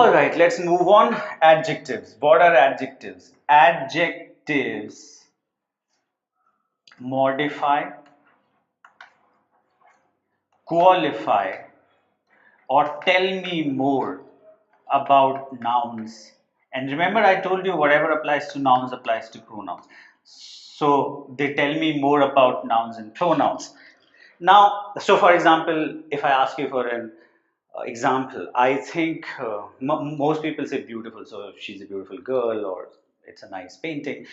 All right, let's move on. Adjectives. What are adjectives? Adjectives modify, qualify, or tell me more about nouns. And remember, I told you whatever applies to nouns applies to pronouns. So they tell me more about nouns and pronouns. Now, so for example, if I ask you for an example, I think most people say beautiful. So she's a beautiful girl, or it's a nice painting.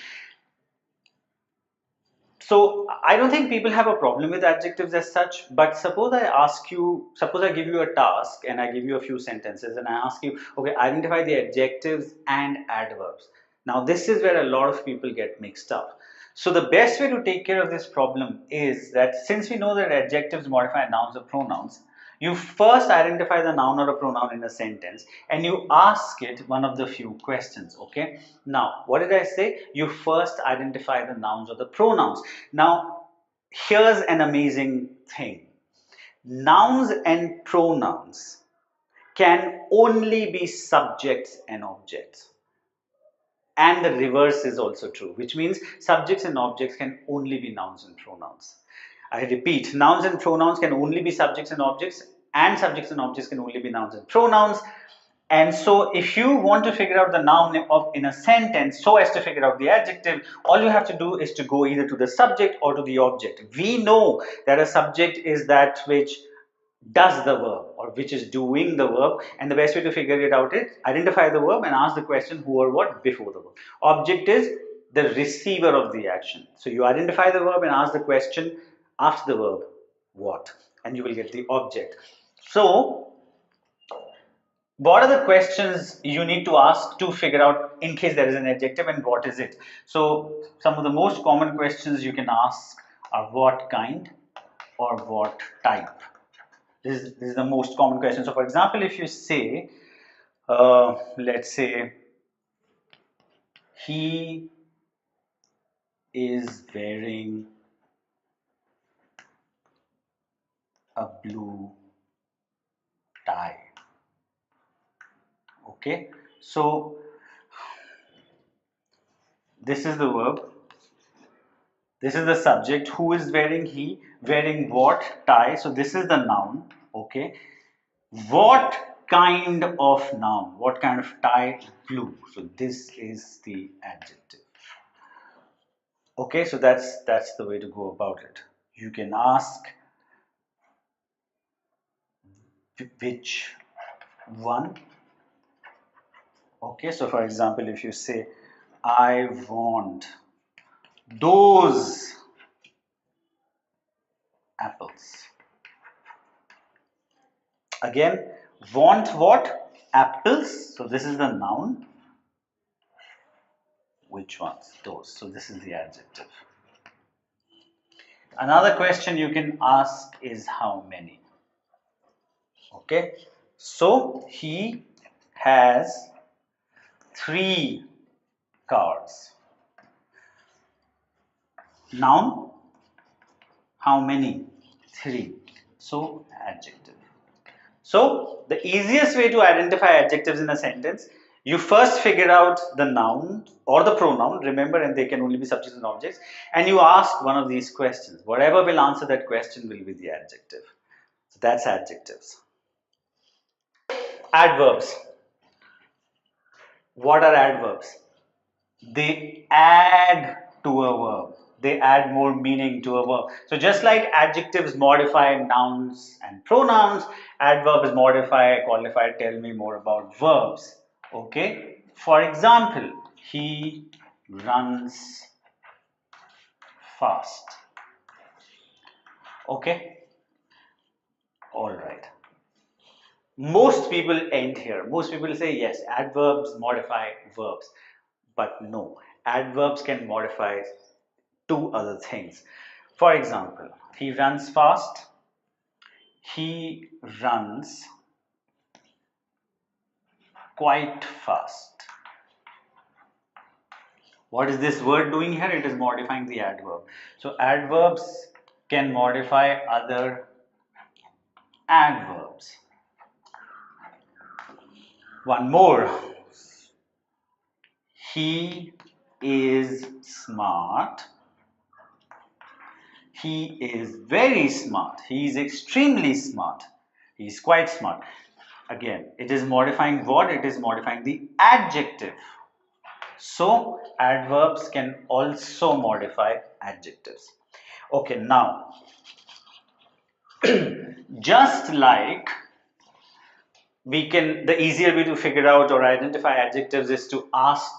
So I don't think people have a problem with adjectives as such, but suppose I give you a task and I give you a few sentences and I ask you, okay, identify the adjectives and adverbs. Now this is where a lot of people get mixed up. So the best way to take care of this problem is that since we know that adjectives modify nouns or pronouns, you first identify the noun or a pronoun in a sentence and you ask it one of the few questions, okay? Now, what did I say? You first identify the nouns or the pronouns. Now, here's an amazing thing. Nouns and pronouns can only be subjects and objects. And the reverse is also true, which means subjects and objects can only be nouns and pronouns. I repeat, nouns and pronouns can only be subjects and subjects and objects can only be nouns and pronouns. And so if you want to figure out the noun in a sentence so as to figure out the adjective, all you have to do is to go either to the subject or to the object. We know that a subject is that which does the verb or which is doing the verb, and the best way to figure it out is identify the verb and ask the question who or what before the verb. Object is the receiver of the action. So you identify the verb and ask the question after the verb what, and you will get the object. So what are the questions you need to ask to figure out in case there is an adjective and what is it? So some of the most common questions you can ask are what kind or what type. This is the most common question. So for example, if you say, let's say, he is wearing a blue tie. Okay, so this is the verb. This is the subject. Who is wearing? He. Wearing what? Tie. So this is the noun. Okay. What kind of noun? What kind of tie? Blue. So this is the adjective. Okay, so that's the way to go about it. You can ask which one. Okay, so for example, if you say, I want those apples. Again, want what? Apples. So this is the noun. Which ones? Those. So this is the adjective. Another question you can ask is how many. Okay, so he has 3 cars. Noun, how many? 3. So adjective. So the easiest way to identify adjectives in a sentence, you first figure out the noun or the pronoun, remember, and they can only be subjects and objects, and you ask one of these questions. Whatever will answer that question will be the adjective. So that's adjectives. Adverbs. What are adverbs? They add to a verb. They add more meaning to a verb. So just like adjectives modify nouns and pronouns, adverbs modify, qualify, tell me more about verbs. Okay. For example, he runs fast. Okay. All right. Most people end here. Most people say yes, adverbs modify verbs. But no, adverbs can modify 2 other things. For example, he runs fast. He runs quite fast. What is this word doing here? It is modifying the adverb. So adverbs can modify other adverbs. One more. He is smart. He is very smart. He is extremely smart. He is quite smart. Again, it is modifying what? It is modifying the adjective. So, adverbs can also modify adjectives. Okay, now, just like the easier way to figure out or identify adjectives is to ask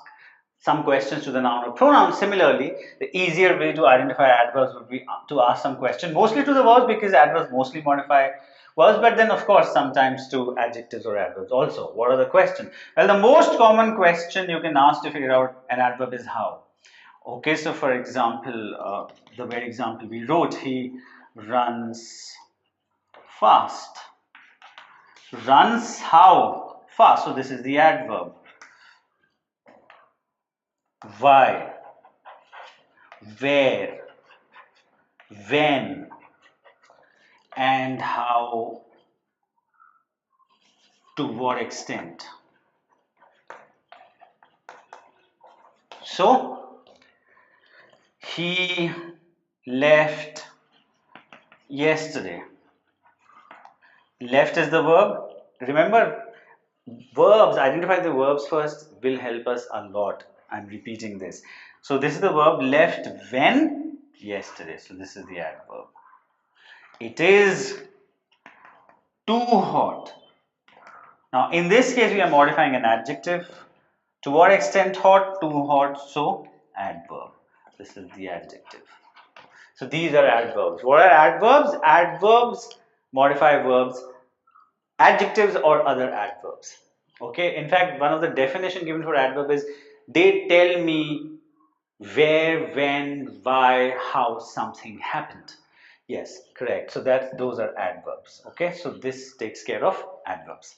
some questions to the noun or pronoun. Similarly, the easier way to identify adverbs would be to ask some question, mostly to the verbs, because adverbs mostly modify verbs, but then of course sometimes to adjectives or adverbs also. What are the questions? Well, the most common question you can ask to figure out an adverb is how. Okay, so for example, the very example we wrote, he runs fast. Runs how? Fast. So this is the adverb. Why? Where? When? And how? To what extent? So he left yesterday. Left is the verb. Remember, verbs, identify the verbs first will help us a lot. I'm repeating this. So this is the verb left when? Yesterday. So this is the adverb. It is too hot. Now in this case we are modifying an adjective. To what extent hot? Too hot. So adverb. This is the adjective. So these are adverbs. What are adverbs? Adverbs modify verbs, adjectives or other adverbs. Okay, in fact, one of the definition given for adverb is they tell me where, when, why, how something happened. Yes, correct. So those are adverbs. Okay, so this takes care of adverbs.